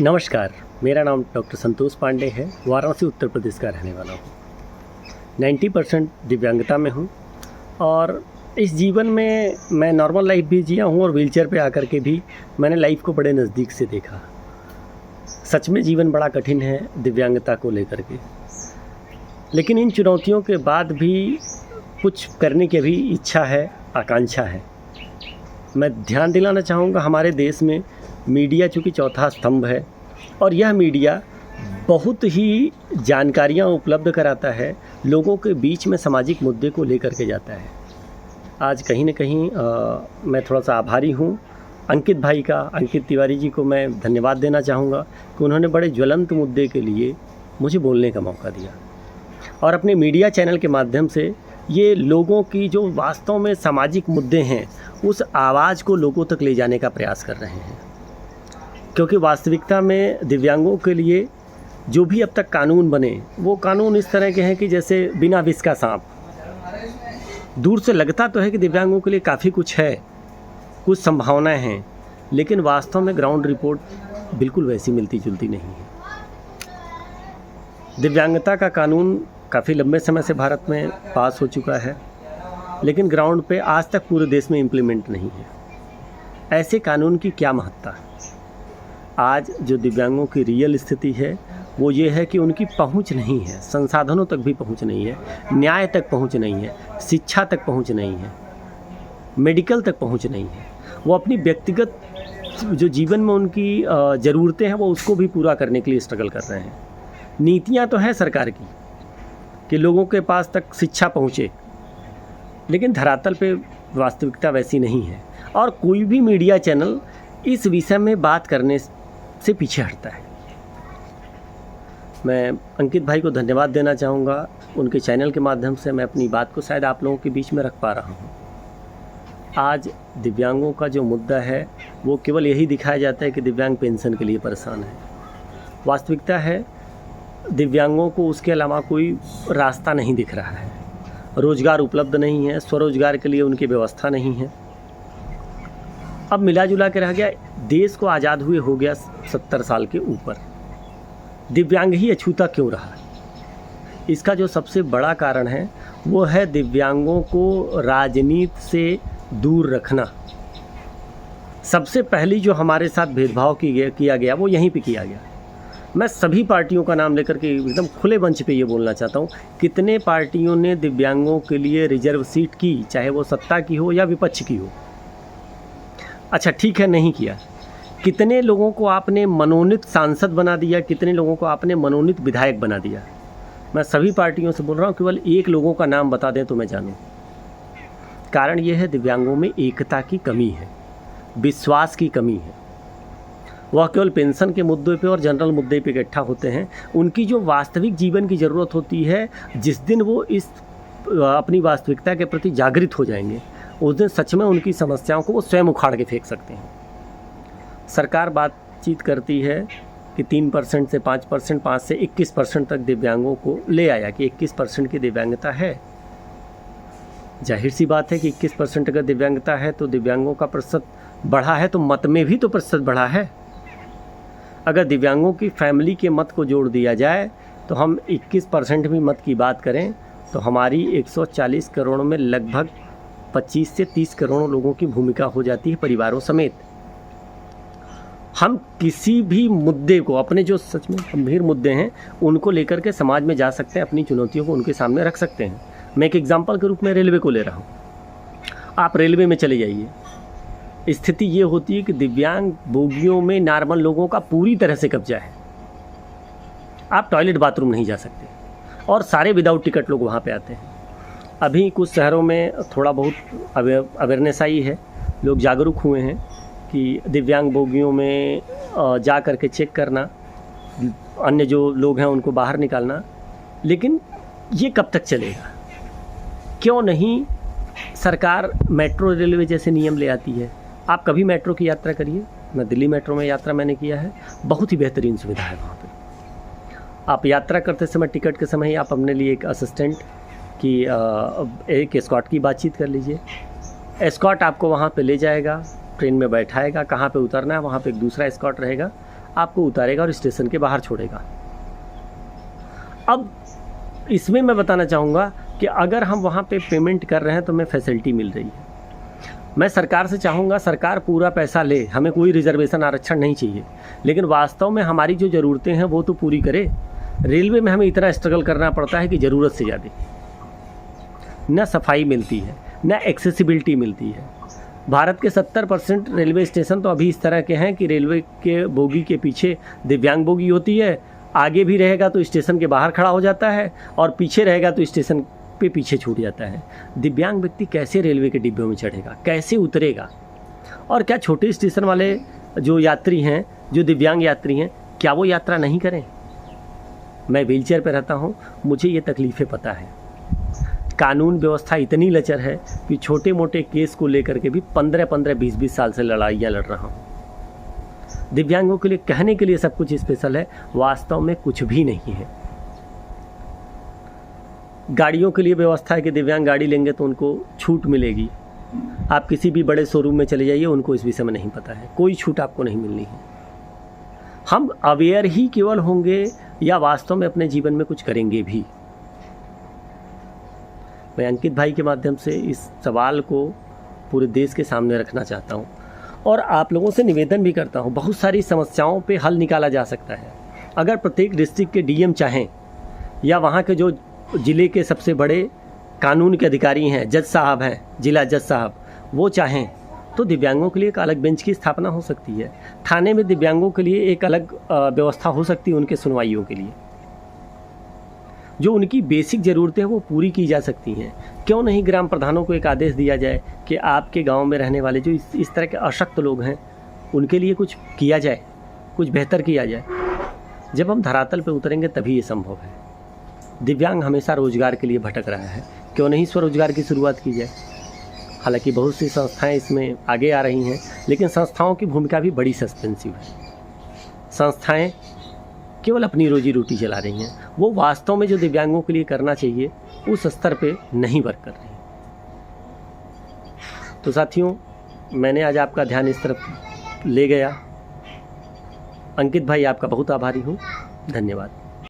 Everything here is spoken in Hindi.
नमस्कार, मेरा नाम डॉक्टर संतोष पांडे है। वाराणसी उत्तर प्रदेश का रहने वाला हूँ। 90% दिव्यांगता में हूँ और इस जीवन में मैं नॉर्मल लाइफ भी जिया हूँ और व्हीलचेयर पे आकर के भी मैंने लाइफ को बड़े नज़दीक से देखा। सच में जीवन बड़ा कठिन है दिव्यांगता को लेकर के, लेकिन इन चुनौतियों के बाद भी कुछ करने की भी इच्छा है, आकांक्षा है। मैं ध्यान दिलाना चाहूँगा, हमारे देश में मीडिया चूँकि चौथा स्तंभ है और यह मीडिया बहुत ही जानकारियाँ उपलब्ध कराता है, लोगों के बीच में सामाजिक मुद्दे को लेकर के जाता है। आज कहीं न कहीं मैं थोड़ा सा आभारी हूँ अंकित भाई का। अंकित तिवारी जी को मैं धन्यवाद देना चाहूँगा कि उन्होंने बड़े ज्वलंत मुद्दे के लिए मुझे बोलने का मौका दिया और अपने मीडिया चैनल के माध्यम से ये लोगों की जो वास्तव में सामाजिक मुद्दे हैं उस आवाज़ को लोगों तक ले जाने का प्रयास कर रहे हैं। क्योंकि वास्तविकता में दिव्यांगों के लिए जो भी अब तक कानून बने वो कानून इस तरह के हैं कि जैसे बिना विष का सांप। दूर से लगता तो है कि दिव्यांगों के लिए काफ़ी कुछ है, कुछ संभावनाएं हैं, लेकिन वास्तव में ग्राउंड रिपोर्ट बिल्कुल वैसी मिलती जुलती नहीं है। दिव्यांगता का कानून काफ़ी लंबे समय से भारत में पास हो चुका है, लेकिन ग्राउंड पे आज तक पूरे देश में इम्प्लीमेंट नहीं है। ऐसे कानून की क्या महत्ता है? आज जो दिव्यांगों की रियल स्थिति है वो ये है कि उनकी पहुंच नहीं है, संसाधनों तक भी पहुंच नहीं है, न्याय तक पहुंच नहीं है, शिक्षा तक पहुंच नहीं है, मेडिकल तक पहुंच नहीं है। वो अपनी व्यक्तिगत जो जीवन में उनकी ज़रूरतें हैं वो उसको भी पूरा करने के लिए स्ट्रगल कर रहे हैं। नीतियाँ तो हैं सरकार की कि लोगों के पास तक शिक्षा पहुँचे, लेकिन धरातल पे वास्तविकता वैसी नहीं है और कोई भी मीडिया चैनल इस विषय में बात करने से पीछे हटता है। मैं अंकित भाई को धन्यवाद देना चाहूँगा। उनके चैनल के माध्यम से मैं अपनी बात को शायद आप लोगों के बीच में रख पा रहा हूँ। आज दिव्यांगों का जो मुद्दा है वो केवल यही दिखाया जाता है कि दिव्यांग पेंशन के लिए परेशान है। वास्तविकता है दिव्यांगों को उसके अलावा कोई रास्ता नहीं दिख रहा है। रोज़गार उपलब्ध नहीं है, स्वरोजगार के लिए उनकी व्यवस्था नहीं है। अब मिला जुला के रह गया, देश को आज़ाद हुए हो गया 70 साल के ऊपर, दिव्यांग ही अछूता क्यों रहा? इसका जो सबसे बड़ा कारण है वो है दिव्यांगों को राजनीति से दूर रखना। सबसे पहली जो हमारे साथ भेदभाव किया गया वो यहीं पे किया गया। मैं सभी पार्टियों का नाम लेकर के एकदम खुले मंच पे ये बोलना चाहता हूँ, कितने पार्टियों ने दिव्यांगों के लिए रिजर्व सीट की, चाहे वो सत्ता की हो या विपक्ष की हो। अच्छा ठीक है, नहीं किया। कितने लोगों को आपने मनोनीत सांसद बना दिया, कितने लोगों को आपने मनोनीत विधायक बना दिया। मैं सभी पार्टियों से बोल रहा हूँ, केवल एक लोगों का नाम बता दें तो मैं जानूँ। कारण ये है दिव्यांगों में एकता की कमी है, विश्वास की कमी है। वह केवल पेंशन के मुद्दे पे और जनरल मुद्दे पे इकट्ठा होते हैं। उनकी जो वास्तविक जीवन की ज़रूरत होती है, जिस दिन वो इस अपनी वास्तविकता के प्रति जागृत हो जाएंगे उस दिन सच में उनकी समस्याओं को वो स्वयं उखाड़ के फेंक सकते हैं। सरकार बातचीत करती है कि 3% से 5%, 5 से 21% तक दिव्यांगों को ले आया कि 21% की दिव्यांगता है। जाहिर सी बात है कि 21% अगर दिव्यांगता है तो दिव्यांगों का प्रतिशत बढ़ा है तो मत में भी तो प्रतिशत बढ़ा है। अगर दिव्यांगों की फैमिली के मत को जोड़ दिया जाए तो हम 21% भी मत की बात करें तो हमारी 140 करोड़ में लगभग 25 से 30 करोड़ लोगों की भूमिका हो जाती है, परिवारों समेत। हम किसी भी मुद्दे को, अपने जो सच में गंभीर मुद्दे हैं उनको लेकर के समाज में जा सकते हैं, अपनी चुनौतियों को उनके सामने रख सकते हैं। मैं एक एग्जांपल के रूप में रेलवे को ले रहा हूँ। आप रेलवे में चले जाइए, स्थिति ये होती है कि दिव्यांग बोगियों में नॉर्मल लोगों का पूरी तरह से कब्जा है। आप टॉयलेट बाथरूम नहीं जा सकते और सारे विदाउट टिकट लोग वहाँ पे आते हैं। अभी कुछ शहरों में थोड़ा बहुत अवेयरनेस आई है, लोग जागरूक हुए हैं कि दिव्यांग बोगियों में जा कर के चेक करना, अन्य जो लोग हैं उनको बाहर निकालना। लेकिन ये कब तक चलेगा? क्यों नहीं सरकार मेट्रो रेलवे जैसे नियम ले आती है? आप कभी मेट्रो की यात्रा करिए। मैं दिल्ली मेट्रो में यात्रा मैंने किया है, बहुत ही बेहतरीन सुविधा है वहाँ पे। आप यात्रा करते समय टिकट के समय ही आप अपने लिए एक असिस्टेंट की एक एस्कॉर्ट की बातचीत कर लीजिए। एस्कॉर्ट आपको वहाँ पे ले जाएगा, ट्रेन में बैठाएगा, कहाँ पे उतरना है वहाँ पे एक दूसरा एस्कॉर्ट रहेगा, आपको उतारेगा और स्टेशन के बाहर छोड़ेगा। अब इसमें मैं बताना चाहूँगा कि अगर हम वहाँ पे पेमेंट कर रहे हैं तो हमें फैसिलिटी मिल रही है। मैं सरकार से चाहूँगा सरकार पूरा पैसा ले, हमें कोई रिजर्वेशन आरक्षण नहीं चाहिए, लेकिन वास्तव में हमारी जो ज़रूरतें हैं वो तो पूरी करे। रेलवे में हमें इतना स्ट्रगल करना पड़ता है कि ज़रूरत से ज़्यादा, न सफाई मिलती है, न एक्सेसिबिलिटी मिलती है। भारत के 70% रेलवे स्टेशन तो अभी इस तरह के हैं कि रेलवे के बोगी के पीछे दिव्यांग बोगी होती है, आगे भी रहेगा तो स्टेशन के बाहर खड़ा हो जाता है और पीछे रहेगा तो स्टेशन पे पीछे छूट जाता है। दिव्यांग व्यक्ति कैसे रेलवे के डिब्बों में चढ़ेगा, कैसे उतरेगा? और क्या छोटे स्टेशन वाले जो यात्री हैं, जो दिव्यांग यात्री हैं, क्या वो यात्रा नहीं करें? मैं व्हीलचेयर पर रहता हूँ, मुझे ये तकलीफ़ें पता है। कानून व्यवस्था इतनी लचर है कि छोटे मोटे केस को लेकर के भी 15-15, 20-20 साल से लड़ाइयाँ लड़ रहा हूँ। दिव्यांगों के लिए कहने के लिए सब कुछ स्पेशल है, वास्तव में कुछ भी नहीं है। गाड़ियों के लिए व्यवस्था है कि दिव्यांग गाड़ी लेंगे तो उनको छूट मिलेगी। आप किसी भी बड़े शोरूम में चले जाइए, उनको इस विषय में नहीं पता है, कोई छूट आपको नहीं मिलनी है। हम अवेयर ही केवल होंगे या वास्तव में अपने जीवन में कुछ करेंगे भी? मैं अंकित भाई के माध्यम से इस सवाल को पूरे देश के सामने रखना चाहता हूँ और आप लोगों से निवेदन भी करता हूँ। बहुत सारी समस्याओं पे हल निकाला जा सकता है अगर प्रत्येक डिस्ट्रिक्ट के डीएम चाहें या वहाँ के जो ज़िले के सबसे बड़े कानून के अधिकारी हैं, जज साहब हैं, जिला जज साहब, वो चाहें तो दिव्यांगों के लिए एक अलग बेंच की स्थापना हो सकती है। थाने में दिव्यांगों के लिए एक अलग व्यवस्था हो सकती है, उनके सुनवाइयों के लिए। जो उनकी बेसिक ज़रूरतें हैं वो पूरी की जा सकती हैं। क्यों नहीं ग्राम प्रधानों को एक आदेश दिया जाए कि आपके गांव में रहने वाले जो इस तरह के अशक्त लोग हैं उनके लिए कुछ किया जाए, कुछ बेहतर किया जाए। जब हम धरातल पर उतरेंगे तभी ये संभव है। दिव्यांग हमेशा रोजगार के लिए भटक रहा है, क्यों नहीं स्वरोजगार की शुरुआत की जाए? हालांकि बहुत सी संस्थाएं इसमें आगे आ रही हैं, लेकिन संस्थाओं की भूमिका भी बड़ी सस्पेंसिव है। संस्थाएं केवल अपनी रोजी रोटी चला रही हैं, वो वास्तव में जो दिव्यांगों के लिए करना चाहिए उस स्तर पे नहीं वर्क कर रही। तो साथियों, मैंने आज आपका ध्यान इस तरफ ले गया। अंकित भाई आपका बहुत आभारी हूँ। धन्यवाद।